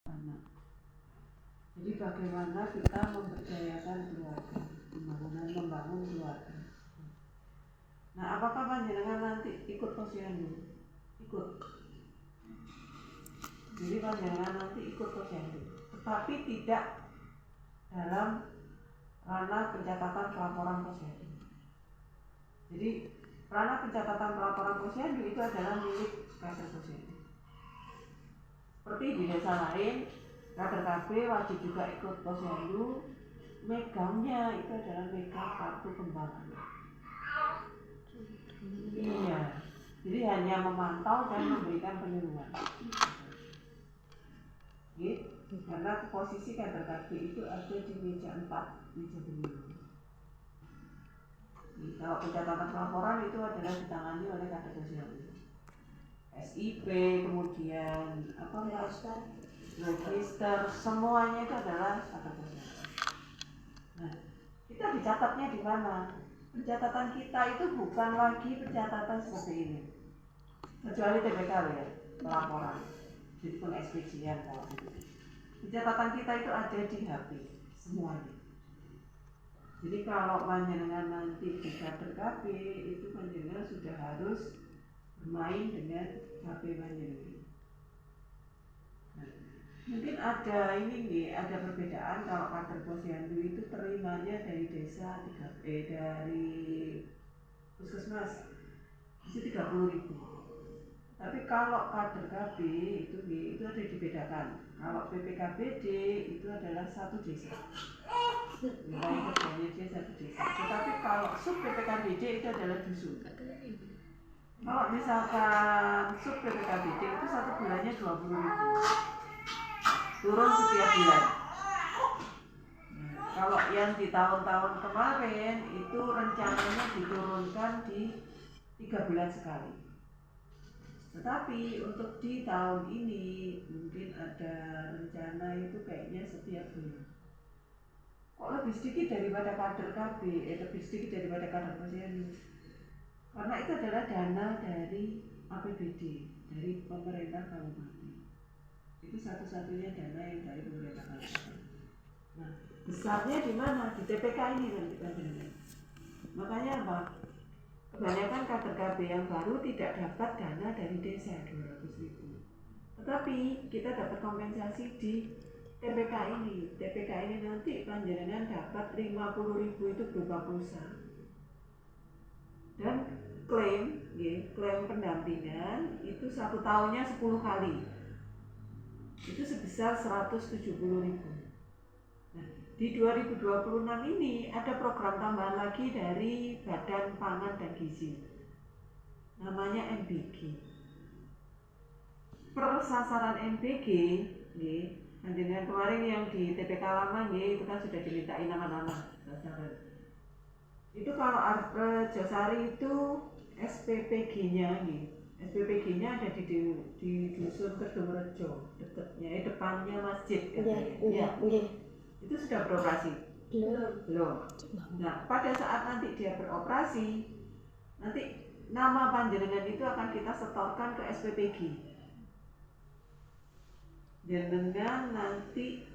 anak. Jadi bagaimana kita memberdayakan keluarga, membangun keluarga. Nah, apakah panjenengan nanti ikut posyandu? Ikut. Jadi panjenengan nanti ikut posyandu, tetapi tidak dalam ranah pencatatan pelaporan posyandu. Jadi ranah pencatatan pelaporan posyandu itu adalah milik kader posyandu. Seperti di desa lain, kader KB wajib juga ikut posyandu, megangnya itu adalah megang kartu kembang anak. Iya, jadi hanya memantau dan memberikan penyuluhan. Gitu. Karena posisi kader KB itu ada di meja 4, meja penyuluhan. Kalau pencatatan pelaporan itu adalah ditangani oleh kader posyandu. SIP, kemudian register, semuanya itu adalah kader posyandu. Nah, kita dicatatnya di mana? Pencatatan kita itu bukan lagi pencatatan seperti ini, kecuali TPKW ya, pelaporan, jadi pengekspresian kalau itu. Pencatatan kita itu ada di HP semuanya. Jadi kalau panjenengan nanti di kader KB itu panjenengan sudah harus bermain dengan HP panjenengan. Nah, mungkin ada ada perbedaan kalau kader posyandu itu terimanya dari desa dari puskesmas itu 30.000. Tapi kalau kader KB itu ada dibedakan. Kalau PPKBD itu adalah satu desa. Wilayah kerjanya dia satu desa. Tetapi kalau sub PPKBD itu adalah dusun. Kalau misalkan sub PPKBD itu satu bulannya 20.000. Turun setiap bulan. Nah, kalau yang di tahun-tahun kemarin itu rencananya diturunkan di 3 bulan sekali. Tetapi untuk di tahun ini mungkin ada rencana itu kayaknya setiap bulan. Kok lebih sedikit daripada kader KB, lebih sedikit daripada kader posyandu? Karena itu adalah dana dari APBD, dari pemerintah kabupaten. Itu satu-satunya dana yang dari pemerintah kabupaten. Nah, besarnya di mana? Di TPK ini kan kita dengar. Makanya apa? Kebanyakan kader KB yang baru tidak dapat dana dari desa 200.000. Tetapi kita dapat kompensasi di TPK ini. TPK ini nanti panjenengan dapat 50.000 itu berupa pulsa. Dan klaim pendampingan itu 1 tahunnya 10 kali. Itu sebesar 170.000. Nah, di 2026 ini ada program tambahan lagi dari Badan Pangan dan Gizi. Namanya MBG. Per sasaran MBG, dengan kemarin yang di TPK lama itu kan sudah dimintain nama-nama sasaran. Itu kalau Josari itu SPPG-nya SPPG-nya ada di dusun Kedungrejo, dekatnya depannya masjid katanya. Itu sudah beroperasi? Belum. Nah, pada saat nanti dia beroperasi, nanti nama panjenengan itu akan kita setorkan ke SPPG. Jenengan nanti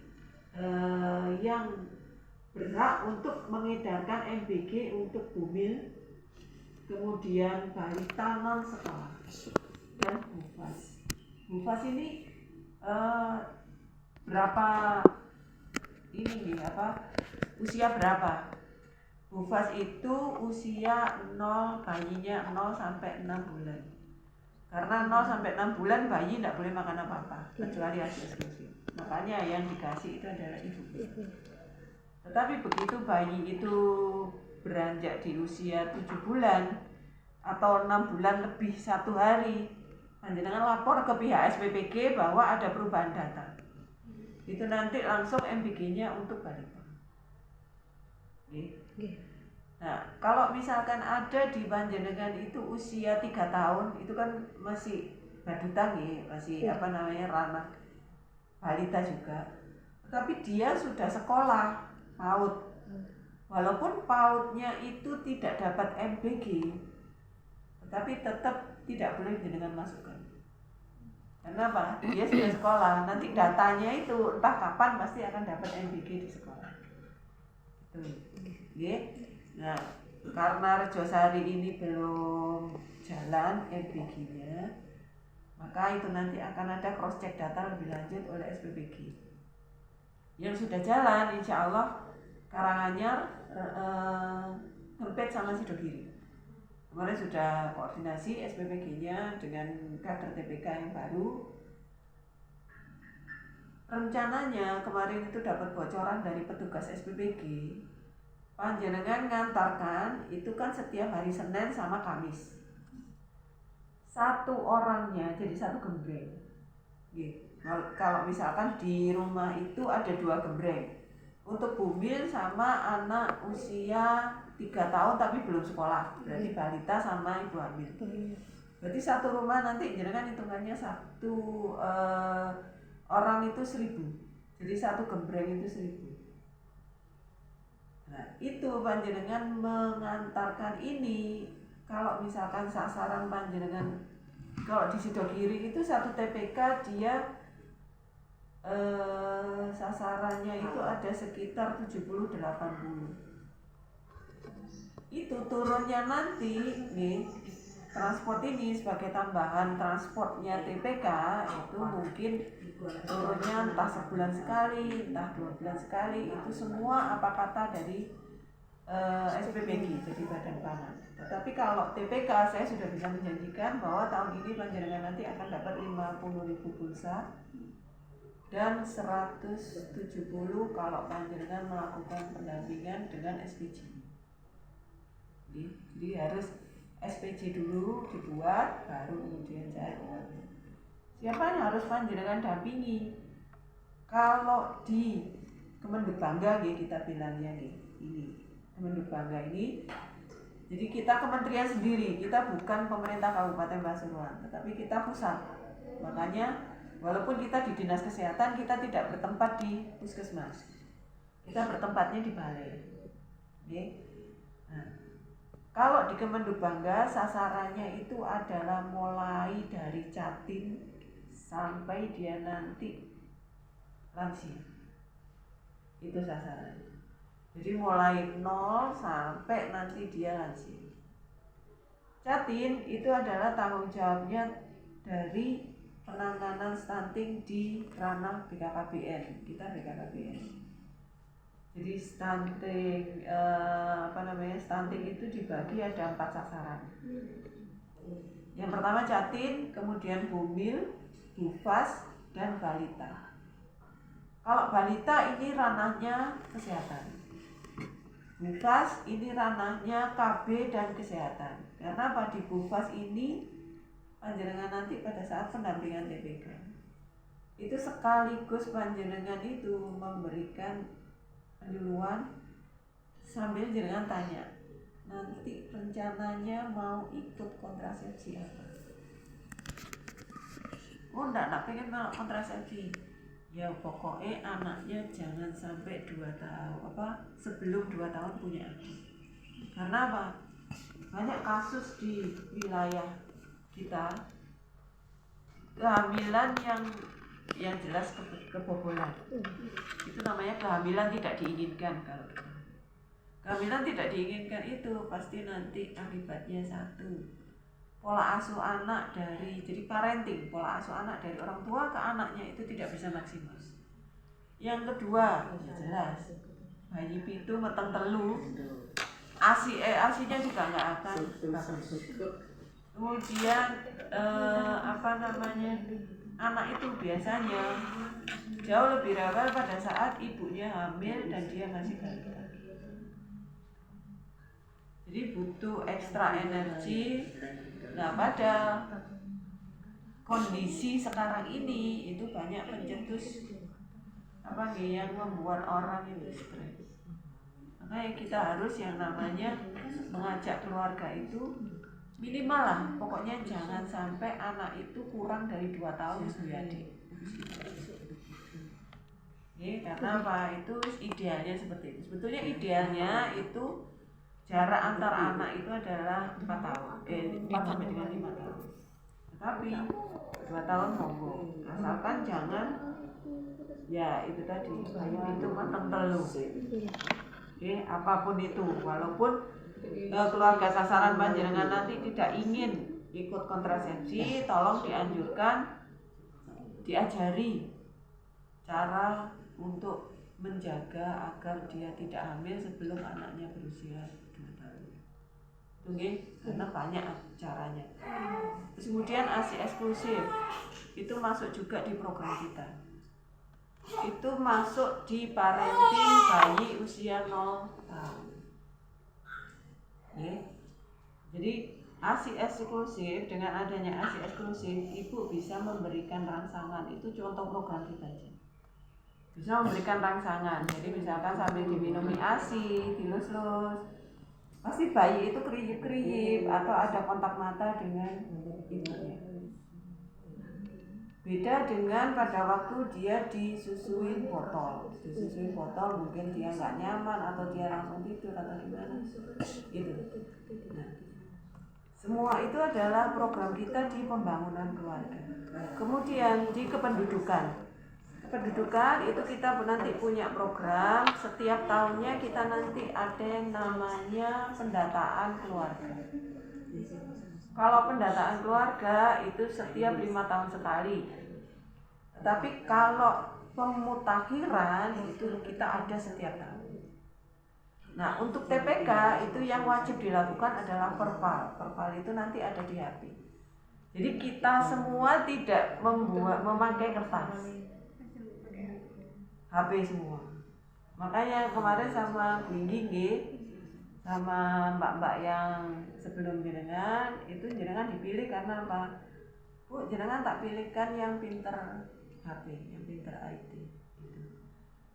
yang berhak untuk mengedarkan MBG untuk bumil, kemudian balita non sekolah dan bufas. Bufas ini berapa usia berapa? Bufas itu usia 0, bayinya 0 sampai 6 bulan. Karena 0 sampai 6 bulan bayi tidak boleh makan apa-apa kecuali hasil eksklusif. Makanya yang dikasih itu adalah ibunya. Tetapi begitu bayi itu beranjak di usia 7 bulan atau 6 bulan lebih 1 hari, panjenengan lapor ke pihak SPPG bahwa ada perubahan data. Itu nanti langsung MBG-nya untuk balita. Nah, kalau misalkan ada di panjenengan itu usia 3 tahun, itu kan masih badutan masih ranah balita juga. Tapi dia sudah sekolah PAUD. Walaupun PAUD-nya itu tidak dapat MBG, tetapi tetap tidak boleh panjenengan masukkan. Karena apa? Dia sudah sekolah, nanti datanya itu entah kapan pasti akan dapat MBG di sekolah. Itu. Oke. Nah, karena Rejosari ini belum jalan MBG-nya, maka itu nanti akan ada cross check data lebih lanjut oleh SPPG. Yang sudah jalan, insya Allah Karanganyar, Ngempet sama Sidogiri. Kemarin sudah koordinasi SPPG-nya dengan kader TPK yang baru. Rencananya kemarin itu dapat bocoran dari petugas SPPG. Panjenengan ngantarkan itu kan setiap hari Senin sama Kamis. Satu orangnya jadi satu gembreng. Kalau misalkan di rumah itu ada 2 gembreng. Untuk bumil sama anak usia 3 tahun tapi belum sekolah. Berarti balita sama ibu hamil. Berarti satu rumah nanti jenengan hitungannya satu orang itu 1.000. Jadi satu gembreng itu 1.000. Nah, itu panjenengan mengantarkan ini. Kalau misalkan sasaran panjenengan, kalau di Sidogiri itu satu TPK dia sasarannya itu ada sekitar 70-80. Itu turunnya nanti nih, transport ini sebagai tambahan transportnya TPK itu mungkin turunnya entah sebulan sekali, entah 2 bulan sekali. Itu semua apa kata dari SPPG, jadi Badan Pangan. Tetapi kalau TPK saya sudah bisa menjanjikan bahwa tahun ini panjenengan nanti akan dapat 50.000 pulsa dan 170 kalau panjenengan melakukan pendampingan dengan SPG. Jadi harus SPG dulu dibuat, baru kemudian cair. Siapa yang harus panjenengan dampingi? Kalau di Kemenduk Bangga kita bilangnya ini Kemenduk Bangga ini, jadi kita kementerian sendiri, kita bukan pemerintah Kabupaten Pasuruan, tetapi kita pusat. Makanya walaupun kita di Dinas Kesehatan, kita tidak bertempat di puskesmas. Kita bertempatnya di balai. Oke. Nah, kalau di Kemenduk Bangga sasarannya itu adalah mulai dari Jatim sampai dia nanti lansia. Itu sasarannya. Jadi mulai 0 sampai nanti dia lansia. Jatim itu adalah tanggung jawabnya dari penanganan stunting di ranah BKKBN. Kita BKKBN. Jadi stunting stunting itu dibagi ada 4 sasaran. Yang pertama Jatim, kemudian bumil, bufas, dan balita. Kalau balita ini ranahnya kesehatan. Bufas ini ranahnya KB dan kesehatan. Karena pada Bufas ini panjenengan nanti pada saat pendampingan TPK itu sekaligus panjenengan itu memberikan penyuluhan sambil jenengan tanya nanti rencananya mau ikut kontrasepsi apa. Oh enggak pengen mau kontrasepsi. Ya pokoknya anaknya jangan sampai 2 tahun sebelum 2 tahun punya anak. Karena apa? Banyak kasus di wilayah kita kehamilan yang jelas kebobolan. Itu namanya kehamilan tidak diinginkan. Kalau kehamilan tidak diinginkan itu pasti nanti akibatnya satu, pola asuh anak jadi parenting, pola asuh anak dari orang tua ke anaknya itu tidak bisa maksimal. Yang kedua, jelas bayi pitu meteng telu, asinya juga nggak akan bagus. Kemudian anak itu biasanya jauh lebih rawan pada saat ibunya hamil dan dia masih balita. Jadi butuh ekstra energi. Nah pada kondisi sekarang ini itu banyak pencetus yang membuat orang itu stres. Makanya kita harus yang namanya mengajak keluarga itu minimal lah, pokoknya jangan sampai anak itu kurang dari 2 tahun usia adik. Karena apa? Itu idealnya seperti itu. Sebetulnya idealnya itu jarak antar anak itu adalah 4 tahun, 4 sampai dengan 5 tahun. Tapi 2 tahun monggo, asalkan jangan ya itu tadi bayi itu mateng telu. Oke, apapun itu, walaupun keluarga sasaran panjenengan nanti tidak ingin ikut kontrasepsi, tolong dianjurkan diajari cara untuk menjaga agar dia tidak hamil sebelum anaknya berusia 2 tahun. Oke, karena banyak caranya. Terus kemudian ASI eksklusif itu masuk juga di program kita. Itu masuk di parenting bayi usia 0 tahun. Oke. Jadi ASI eksklusif, dengan adanya ASI eksklusif, ibu bisa memberikan rangsangan. Itu contoh program kita aja. Bisa memberikan rangsangan. Jadi misalkan sambil diminumi ASI, dilus-lus, pasti bayi itu kriip-kriip atau ada kontak mata dengan ibunya. Beda dengan pada waktu dia disusuin botol. Disusuin botol mungkin dia nggak nyaman atau dia langsung tidur atau gimana. Gitu. Nah, semua itu adalah program kita di pembangunan keluarga. Kemudian di kependudukan. Kependudukan itu kita nanti punya program, setiap tahunnya kita nanti ada yang namanya pendataan keluarga. Kalau pendataan keluarga itu setiap 5 tahun sekali. Tapi kalau pemutakhiran itu kita ada setiap tahun. Nah, untuk TPK itu yang wajib dilakukan adalah verval. Verval itu nanti ada di HP. Jadi kita semua tidak memakai kertas. HP semua. Makanya kemarin sama Bu Inggi sama mbak-mbak yang sebelum jenengan itu jenengan dipilih karena apa? Bu, jenengan tak pilihkan yang pinter HP, yang pinter IT gitu.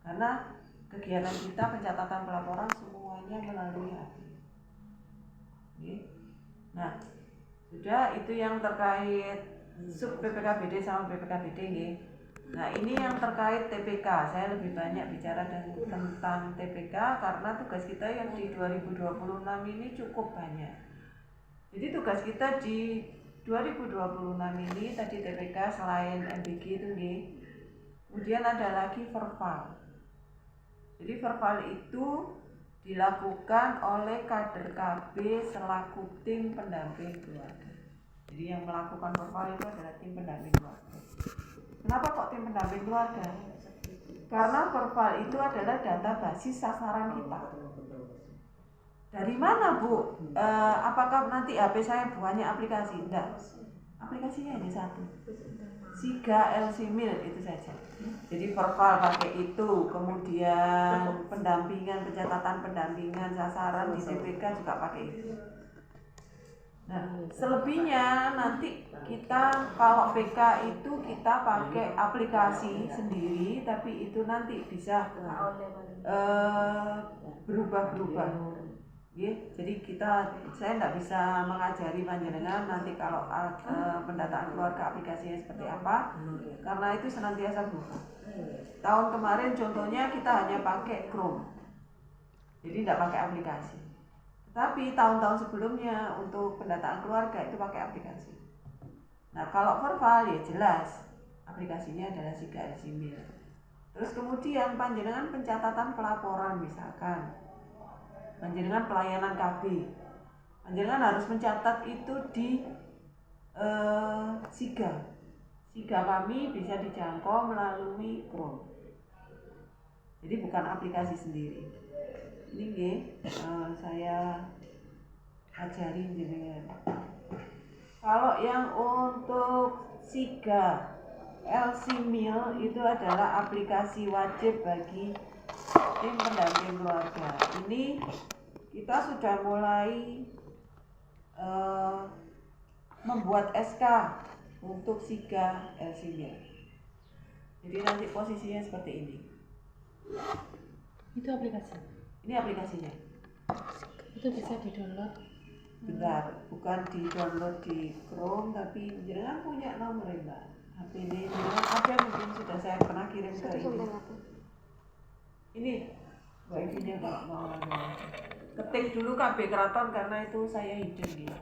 Karena kegiatan kita pencatatan pelaporan semuanya melalui HP. Oke. Nah, sudah itu yang terkait sub PPKBD sama BPKBD nggih. Nah, ini yang terkait TPK. Saya lebih banyak bicara tentang TPK karena tugas kita yang di 2026 ini cukup banyak. Jadi tugas kita di 2026 ini tadi TPK selain MBG itu nih. Kemudian ada lagi verval. Jadi verval itu dilakukan oleh kader KB selaku tim pendamping keluarga. Jadi yang melakukan verval itu adalah tim pendamping keluarga. Kenapa kok tim pendamping keluarga? Karena verval itu adalah data basis sasaran kita. Dari mana Bu? Apakah nanti HP saya buahnya aplikasi? Enggak. Aplikasinya hanya satu. SIGA LCMIL itu saja. Jadi verval pakai itu, kemudian pendampingan, pencatatan pendampingan sasaran di TPK juga pakai itu. Nah, selebihnya nanti kita kalau PK itu kita pakai aplikasi sendiri, tapi itu nanti bisa berubah-berubah. Ya, jadi saya tidak bisa mengajari panjenengan nanti kalau pendataan keluarga aplikasinya seperti apa, karena itu senantiasa berubah. Tahun kemarin contohnya kita hanya pakai Chrome, jadi tidak pakai aplikasi. Tapi tahun-tahun sebelumnya untuk pendataan keluarga itu pakai aplikasi. Nah, kalau verval ya jelas aplikasinya adalah SIGA LCMIL. Terus kemudian panjenengan pencatatan pelaporan misalkan, panjenengan pelayanan KB, panjenengan harus mencatat itu di SIGA. SIGA kami bisa dijangkau melalui Chrome. Jadi bukan aplikasi sendiri. Ini saya ajarin jenengan. Kalau yang untuk SIGA LCMIL itu adalah aplikasi wajib bagi tim pendamping keluarga. Ini kita sudah mulai membuat SK untuk SIGA LCMIL. Jadi nanti posisinya seperti ini. Itu aplikasi. Ini aplikasinya. Itu bisa di-download. Bentar, bukan di-download di Chrome, tapi jangan punya nomor ya Mbak. HP ini ada mungkin sudah saya pernah kirim ke ini. Ini wifi-nya kalau mau ketik dulu KB Keraton karena itu saya hidden ya.